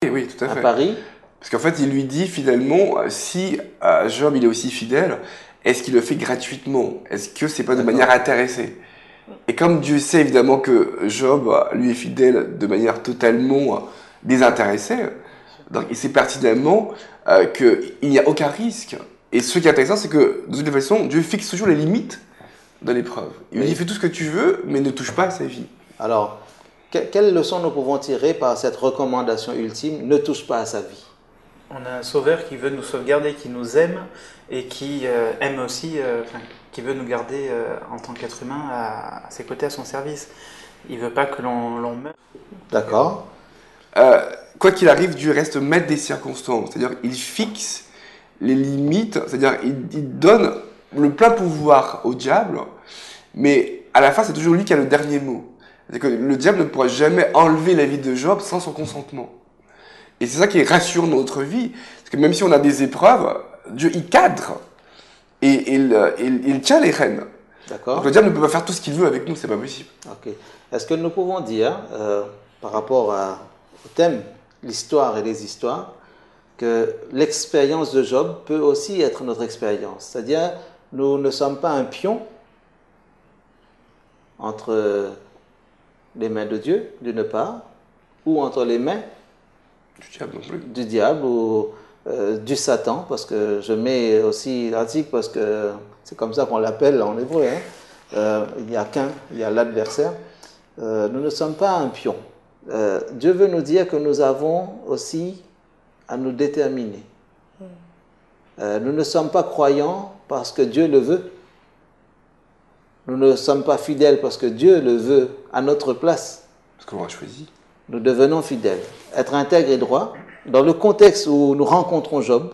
Oui, tout à un fait. pari. Parce qu'en fait, il lui dit finalement, si Job il est aussi fidèle, est-ce qu'il le fait gratuitement? Est-ce que c'est pas de manière D'accord. intéressée? Et comme Dieu sait évidemment que Job lui est fidèle de manière totalement désintéressée, donc il sait pertinemment qu'il n'y a aucun risque. Et ce qui est intéressant, c'est que de toute façon, Dieu fixe toujours les limites de l'épreuve. Il lui dit Oui. fais tout ce que tu veux, mais ne touche pas à sa vie. Alors, quelle leçon nous pouvons tirer par cette recommandation ultime? Ne touche pas à sa vie. On a un sauveur qui veut nous sauvegarder, qui nous aime et qui aime aussi, qui veut nous garder en tant qu'être humain à ses côtés, à son service. Il veut pas que l'on meure. D'accord. Quoi qu'il arrive, Dieu reste maître des circonstances. C'est-à-dire, il fixe les limites, c'est-à-dire, il donne le plein pouvoir au diable, mais à la fin, c'est toujours lui qui a le dernier mot. C'est-à-dire que le diable ne pourra jamais enlever la vie de Job sans son consentement. Et c'est ça qui est rassurant dans notre vie. Parce que même si on a des épreuves, Dieu, il cadre et il tient les rênes. Donc D'accord. le diable ne peut pas faire tout ce qu'il veut avec nous, c'est pas possible. Ok. Est-ce que nous pouvons dire, par rapport au thème, l'histoire et les histoires, que l'expérience de Job peut aussi être notre expérience? C'est-à-dire, nous ne sommes pas un pion entre les mains de Dieu, d'une part, ou entre les mains Du diable non plus. du diable ou du Satan, parce que je mets aussi l'article parce que c'est comme ça qu'on l'appelle en hébreu. Il n'y a qu'un, il y a l'adversaire. Nous ne sommes pas un pion. Dieu veut nous dire que nous avons aussi à nous déterminer. Nous ne sommes pas croyants parce que Dieu le veut. Nous ne sommes pas fidèles parce que Dieu le veut à notre place. Parce qu'on l'a choisi. Nous devenons fidèles. Être intègre et droit, dans le contexte où nous rencontrons Job,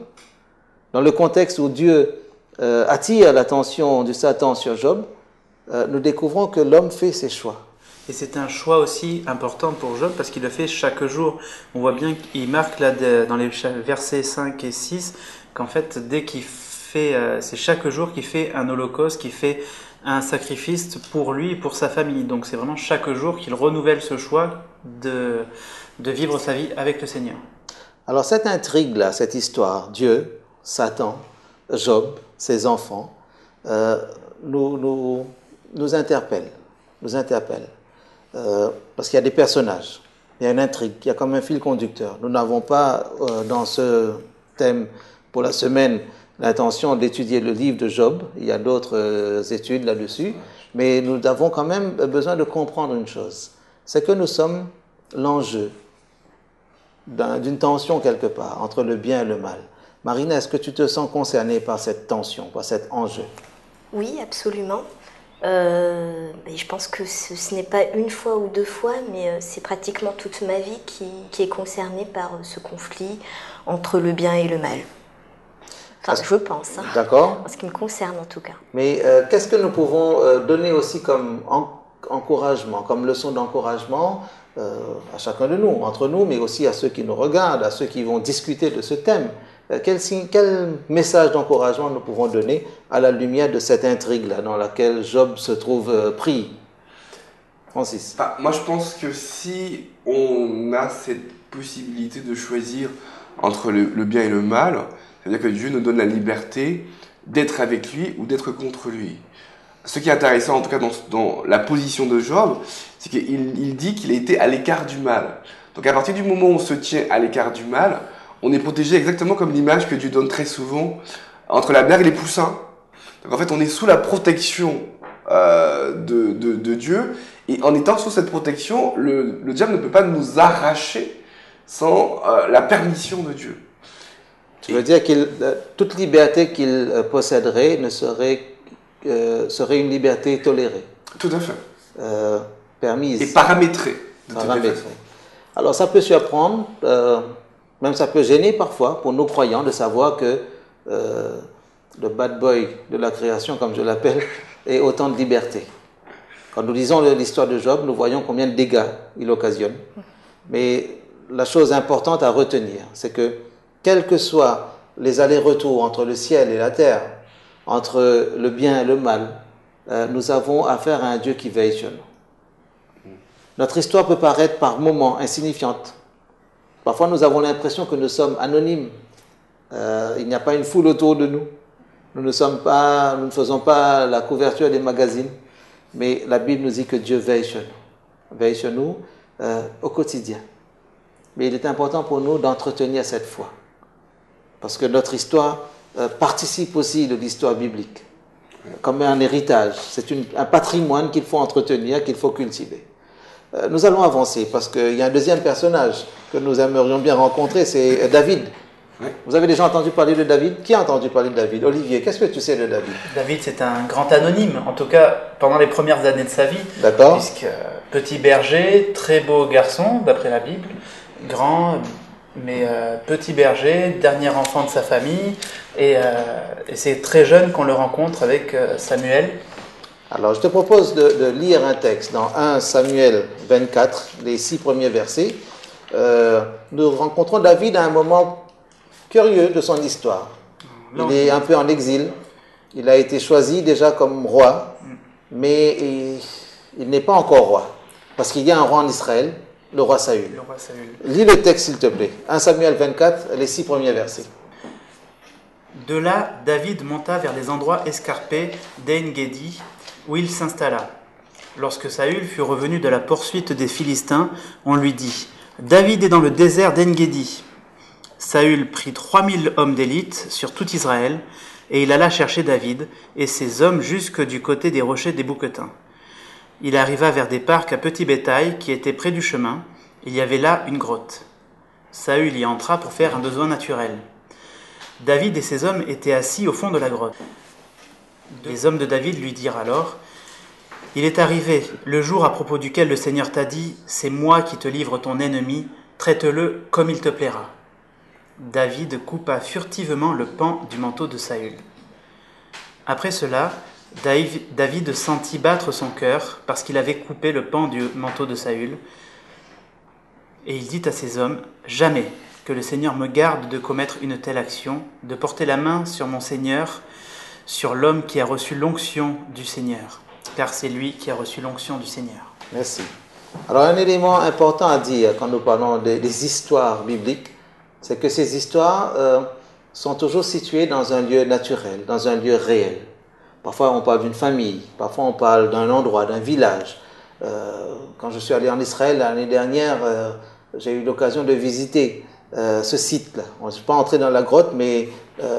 dans le contexte où Dieu attire l'attention du Satan sur Job, nous découvrons que l'homme fait ses choix. Et c'est un choix aussi important pour Job parce qu'il le fait chaque jour. On voit bien qu'il marque là dans les versets 5 et 6 qu'en fait, dès qu'il fait, c'est chaque jour qu'il fait un holocauste, qu'il fait un sacrifice pour lui et pour sa famille. Donc c'est vraiment chaque jour qu'il renouvelle ce choix de vivre sa vie avec le Seigneur. Alors cette intrigue-là, cette histoire, Dieu, Satan, Job, ses enfants, nous interpelle. Parce qu'il y a des personnages, il y a une intrigue, il y a comme un fil conducteur. Nous n'avons pas, dans ce thème pour la semaine, l'intention d'étudier le livre de Job. Il y a d'autres études là-dessus. Mais nous avons quand même besoin de comprendre une chose. C'est que nous sommes l'enjeu d'une tension quelque part entre le bien et le mal. Marina, est-ce que tu te sens concernée par cette tension, par cet enjeu? Oui, absolument. Je pense que ce n'est pas une fois ou deux fois, mais c'est pratiquement toute ma vie qui est concernée par ce conflit entre le bien et le mal. Enfin, je pense. D'accord. En ce qui me concerne, en tout cas. Mais qu'est-ce que nous pouvons donner aussi comme encouragement, comme leçon d'encouragement à chacun de nous, entre nous, mais aussi à ceux qui nous regardent, à ceux qui vont discuter de ce thème? Quel message d'encouragement nous pouvons donner à la lumière de cette intrigue-là dans laquelle Job se trouve pris? Francis. Moi, je pense que si on a cette possibilité de choisir entre le bien et le mal, c'est-à-dire que Dieu nous donne la liberté d'être avec lui ou d'être contre lui. Ce qui est intéressant, en tout cas dans la position de Job, c'est qu'il dit qu'il a été à l'écart du mal. Donc à partir du moment où on se tient à l'écart du mal, on est protégé exactement comme l'image que Dieu donne très souvent entre la mer et les poussins. Donc en fait, on est sous la protection de Dieu, et en étant sous cette protection, le diable ne peut pas nous arracher sans la permission de Dieu. Tu veux dire que toute liberté qu'il posséderait serait une liberté tolérée? Tout à fait. Permise. Et paramétrée. Paramétrée. Alors ça peut surprendre, même ça peut gêner parfois pour nos croyants de savoir que le bad boy de la création, comme je l'appelle, est autant de liberté. Quand nous lisons l'histoire de Job, nous voyons combien de dégâts il occasionne. Mais la chose importante à retenir, c'est que quels que soient les allers-retours entre le ciel et la terre, entre le bien et le mal, nous avons affaire à un Dieu qui veille sur nous. Notre histoire peut paraître par moments insignifiante, Parfois, nous avons l'impression que nous sommes anonymes. Il n'y a pas une foule autour de nous. Nous ne faisons pas la couverture des magazines. Mais la Bible nous dit que Dieu veille sur nous au quotidien. Mais il est important pour nous d'entretenir cette foi. Parce que notre histoire participe aussi de l'histoire biblique. Comme un héritage. C'est un patrimoine qu'il faut entretenir, qu'il faut cultiver. Nous allons avancer parce qu'il y a un deuxième personnage que nous aimerions bien rencontrer, c'est David. Oui. Vous avez déjà entendu parler de David? Qui a entendu parler de David? Olivier, qu'est-ce que tu sais de David? David, c'est un grand anonyme, en tout cas pendant les premières années de sa vie. D'accord. Puisque petit berger, très beau garçon, d'après la Bible, grand, mais petit berger, dernier enfant de sa famille, et c'est très jeune qu'on le rencontre avec Samuel. Alors, je te propose de lire un texte dans 1 Samuel 24, les 6 premiers versets. Nous rencontrons David à un moment curieux de son histoire. Il est un peu en exil. Il a été choisi déjà comme roi, mais il n'est pas encore roi. Parce qu'il y a un roi en Israël, le roi Saül. Lis le texte, s'il te plaît. 1 Samuel 24, les 6 premiers versets. De là, David monta vers les endroits escarpés d'En-Gedi, où il s'installa. Lorsque Saül fut revenu de la poursuite des Philistins, on lui dit « David est dans le désert d'En-Gedi ». Saül prit 3000 hommes d'élite sur tout Israël, et il alla chercher David et ses hommes jusque du côté des rochers des Bouquetins. Il arriva vers des parcs à petit bétail qui étaient près du chemin. Il y avait là une grotte. Saül y entra pour faire un besoin naturel. David et ses hommes étaient assis au fond de la grotte. Les hommes de David lui dirent alors « Il est arrivé le jour à propos duquel le Seigneur t'a dit « C'est moi qui te livre ton ennemi, traite-le comme il te plaira. » David coupa furtivement le pan du manteau de Saül. Après cela, David sentit battre son cœur parce qu'il avait coupé le pan du manteau de Saül. Et il dit à ses hommes « Jamais que le Seigneur me garde de commettre une telle action, de porter la main sur mon Seigneur, sur l'homme qui a reçu l'onction du Seigneur, car c'est lui qui a reçu l'onction du Seigneur. » Merci. Alors un élément important à dire quand nous parlons des histoires bibliques, c'est que ces histoires sont toujours situées dans un lieu naturel, dans un lieu réel. Parfois on parle d'une famille, parfois on parle d'un endroit, d'un village. Quand je suis allé en Israël l'année dernière, j'ai eu l'occasion de visiter ce site-là. Je ne suis pas entré dans la grotte, mais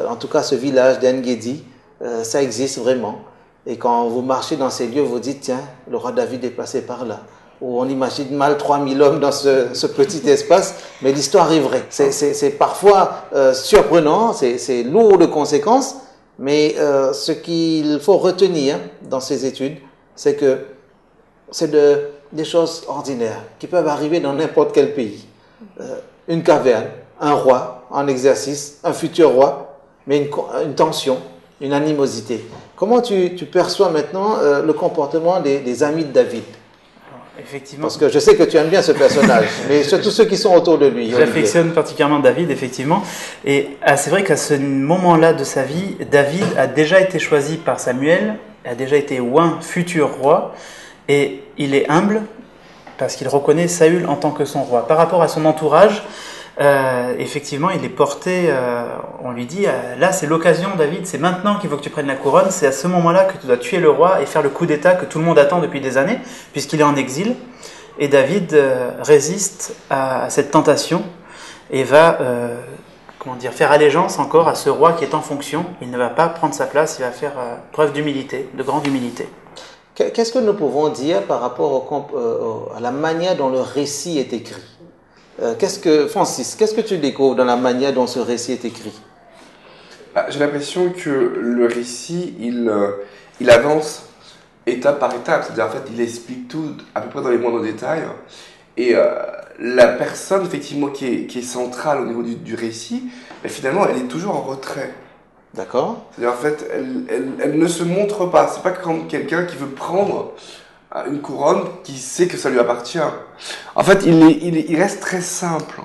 en tout cas ce village d'En-Gedi, ça existe vraiment. Et quand vous marchez dans ces lieux, vous dites, tiens, le roi David est passé par là. Ou on imagine mal 3000 hommes dans ce petit espace, mais l'histoire est vraie. C'est parfois surprenant, c'est lourd de conséquences, mais ce qu'il faut retenir dans ces études, c'est que c'est des choses ordinaires qui peuvent arriver dans n'importe quel pays. Une caverne, un roi en exercice, un futur roi, mais une tension, une animosité. Comment tu perçois maintenant le comportement des amis de David? Effectivement. Parce que je sais que tu aimes bien ce personnage, mais surtout ceux qui sont autour de lui. J'affectionne particulièrement David, effectivement. Et c'est vrai qu'à ce moment-là de sa vie, David a déjà été choisi par Samuel, a déjà été oint futur roi, et il est humble parce qu'il reconnaît Saül en tant que son roi. Par rapport à son entourage, effectivement, il est porté, on lui dit, là c'est l'occasion David, c'est maintenant qu'il faut que tu prennes la couronne, c'est à ce moment-là que tu dois tuer le roi et faire le coup d'état que tout le monde attend depuis des années, puisqu'il est en exil. Et David résiste à cette tentation et va faire allégeance encore à ce roi qui est en fonction. Il ne va pas prendre sa place, il va faire preuve d'humilité, de grande humilité. Qu'est-ce que nous pouvons dire par rapport à la manière dont le récit est écrit? Francis, qu'est-ce que tu découvres dans la manière dont ce récit est écrit? J'ai l'impression que le récit, il avance étape par étape. C'est-à-dire, en fait, il explique tout à peu près dans les moindres détails. Et la personne, effectivement, qui est centrale au niveau du récit, finalement, elle est toujours en retrait. D'accord. C'est-à-dire, en fait, elle ne se montre pas. C'est pas comme quelqu'un qui veut prendre une couronne qui sait que ça lui appartient. En fait, il reste très simple.